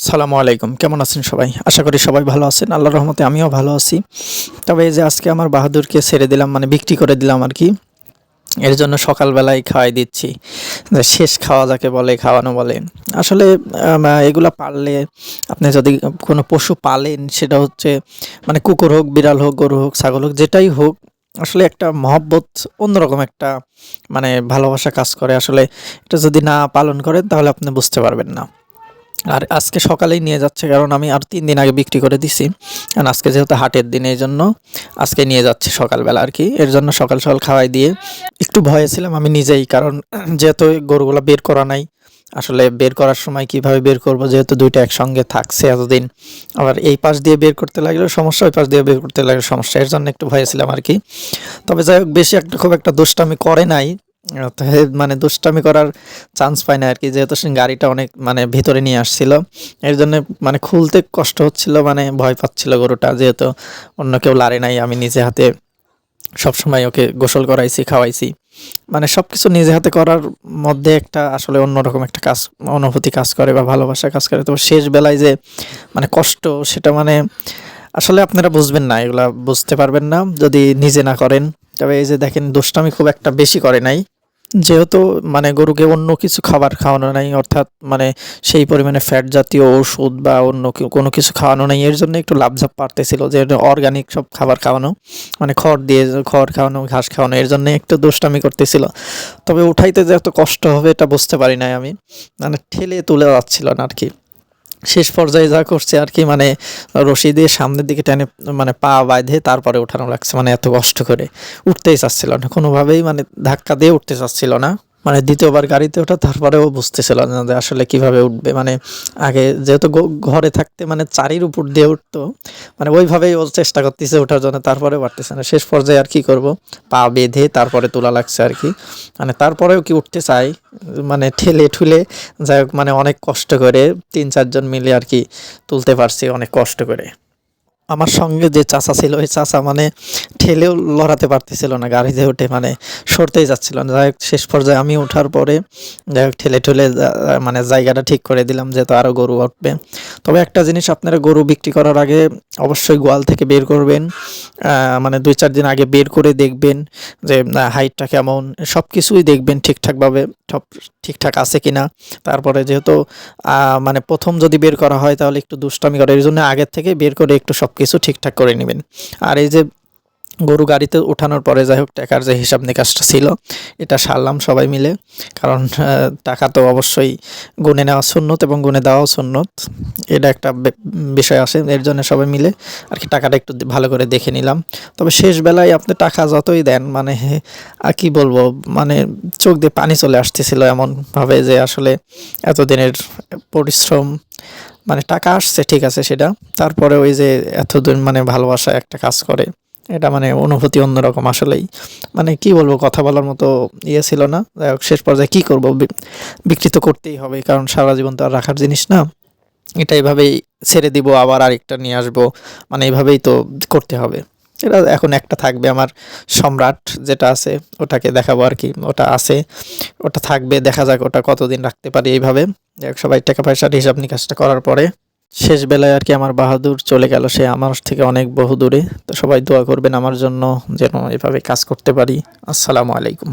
আসসালামু আলাইকুম। কেমন আছেন সবাই? আশা করি সবাই ভালো আছেন। আল্লাহর রহমতে আমিও ভালো আছি। তবে এই যে আজকে আমার বাহাদুরকে ছেড়ে দিলাম, মানে বিক্রি করে দিলাম আরকি। এর জন্য সকালবেলায় খাওয়াই দিচ্ছি। যে শেষ খাওয়া যাকে বলে, খাওয়ানো বলে। আসলে এগুলা পাললে আপনি যদি কোনো পশু পালেন সেটা হচ্ছে মানে কুকুর হোক, বিড়াল হোক, গরু হোক, ছাগল হোক, যেটাই হোক, আসলে একটা মহব্বত অন্যরকম একটা মানে ভালোবাসা কাজ করে। আসলে এটা যদি না পালন করেন তাহলে আপনি বুঝতে পারবেন না। আর আজকে সকালেই নিয়ে যাচ্ছে, কারণ আমি আর ৩ দিন আগে বিক্রি করে দিছি। কারণ আজকে যেহেতু হাটের দিন, এই জন্য আজকে নিয়ে যাচ্ছে সকালবেলা আর কি। এর জন্য সকাল সকাল খাওয়াই দিয়ে একটু ভয়ে ছিলাম আমি নিজেই, কারণ যেহেতু এই গরুগুলো বের করা নাই। আসলে বের করার সময় কিভাবে বের করব, যেহেতু দুইটা একসঙ্গে থাকছে এতদিন, আবার এই পাশ দিয়ে বের করতে লাগলেও সমস্যা, ওই পাশ দিয়ে বের করতে লাগলে সমস্যা, এর জন্য একটু ভয়ে ছিলাম আর কি। তবে যাই হোক, বেশি একটা খুব একটা দুষ্টামি করে নাই। মানে দুষ্টামি করার চান্স পাই না আর কি, যেহেতু সে গাড়িটা অনেক মানে ভিতরে নিয়ে আসছিল। এর জন্য মানে খুলতে কষ্ট হচ্ছিল, মানে ভয় পাচ্ছিল গরুটা, যেহেতু অন্য কেউ লারে নাই, আমি নিজে হাতে সবসময় ওকে গোসল করাইছি, খাওয়াইছি। মানে সবকিছু নিজে হাতে করার মধ্যে একটা আসলে অন্যরকম একটা কাজ, অনুভূতি কাজ করে বা ভালোবাসা কাজ করে। তো শেষ বেলায় যে মানে কষ্ট, সেটা মানে আসলে আপনারা বুঝবেন না, এগুলা বুঝতে পারবেন না যদি নিজে না করেন। তবে এই যে দেখেন, দুষ্টামি খুব একটা বেশি করে নাই, যেহেতু মানে গরুকে অন্য কিছু খাবার খাওয়ানো নাই, অর্থাৎ মানে সেই পরিমাণে ফ্যাট জাতীয় ওষুধ বা অন্য কোনো কিছু খাওয়ানো নাই। এর জন্য একটু লাভঝাপ পারতেছিল যে অর্গানিক সব খাবার খাওয়ানো, মানে খড় দিয়ে খড় খাওয়ানো, ঘাস খাওয়ানো, এর জন্য একটু দুষ্টামি করতেছিল। তবে উঠাইতে যে এত কষ্ট হবে এটা বুঝতে পারি নাই আমি, মানে ঠেলে তুলে যাচ্ছিল না আর কি। শেষ পর্যায়ে যা করছে আর কি, মানে রশি দিয়ে সামনের দিকে টেনে মানে পা বাঁধে তারপরে উঠানো লাগছে, মানে এত কষ্ট করে উঠতেই চাচ্ছিল না কোনোভাবেই, মানে ধাক্কা দিয়ে উঠতে চাচ্ছিল না। মানে দ্বিতীয়বার গাড়িতে ওঠা, তারপরেও বুঝতেছিল না যে আসলে কিভাবে উঠবে। মানে আগে যেহেতু ঘরে থাকতে মানে চারির উপর দিয়ে উঠতো, মানে ওইভাবেই ও চেষ্টা করতেছে ওঠার জন্য, তারপরেও পারতেছে না। শেষ পর্যায়ে আর কি করব, পা বেঁধে তারপরে তোলা লাগছে আর কি। মানে তারপরেও কি উঠতে চাই, মানে ঠেলে ঠুলে, যাই হোক মানে অনেক কষ্ট করে ৩-৪ জন মিলে আর কি তুলতে পারছি, অনেক কষ্ট করে। আমার সঙ্গে যে চাচা ছিল, ওই চাচা মানে ঠেলেও লড়াতে পারতেছিল না গাড়িতে উঠে, মানে সরতেই যাচ্ছিল না। যাই হোক শেষ পর্যায়ে আমি ওঠার পরে যাই হোক ঠেলে ঠেলে মানে জায়গাটা ঠিক করে দিলাম, যেহেতু আরও গরু উঠবে। তবে একটা জিনিস, আপনারা গরু বিক্রি করার আগে অবশ্যই গোয়াল থেকে বের করবেন, মানে ২-৪ দিন আগে বের করে দেখবেন যে হাইটটা কেমন, সব কিছুই দেখবেন ঠিকঠাকভাবে, সব ঠিকঠাক আছে কিনা। তারপরে যেহেতু মানে প্রথম যদি বের করা হয় তাহলে একটু দুষ্টামি করে, এর জন্য আগের থেকে বের করে একটু সব কিছু ঠিকঠাক করে নেবেন। আর এই যে গরু গাড়িতে ওঠানোর পরে যাই হোক টাকার যে হিসাব নিকাশটা ছিল, এটা সারলাম সবাই মিলে, কারণ টাকা তো অবশ্যই গুনে নেওয়া সুন্নত এবং গুনে দেওয়াও সুন্নত, এটা একটা বিষয় আসে। এর জন্য সবাই মিলে আর কি টাকাটা একটু ভালো করে দেখে নিলাম। তবে শেষ বেলায় আপনি টাকা যতই দেন, মানে আর কি বলবো, মানে চোখ দিয়ে পানি চলে আসতেছিল এমনভাবে, যে আসলে এতদিনের পরিশ্রম, মানে টাকা আসছে ঠিক আছে সেটা, তারপরে ওই যে এতদিন মানে ভালোবাসা একটা কাজ করে, এটা মানে অনুভূতি অন্যরকম আসলেই। মানে কি বলবো, কথা বলার মতো ইয়ে ছিল না। যাই হোক শেষ পর্যায়ে কী করবো, বিক্রি তো করতেই হবে, কারণ সারা জীবন তো আর রাখার জিনিস না। এটা এভাবেই ছেড়ে দিব, আবার আরেকটা নিয়ে আসবো, মানে এইভাবেই তো করতে হবে। এটা এখন একটা থাকবে আমার, সম্রাট যেটা আছে ওটাকে দেখাবো আর কি, ওটা আছে, ওটা থাকবে, দেখা যাক ওটা কতদিন রাখতে পারি এইভাবে। যাই হোক সবাই টাকা পয়সার হিসাব নিকাশটা করার পরে শেষ বেলায় আর কি আমার বাহাদুর চলে গেল, সে আমার থেকে অনেক বহু দূরে। তো সবাই দোয়া করবেন আমার জন্য, যেন এভাবে কাজ করতে পারি। আসসালামু আলাইকুম।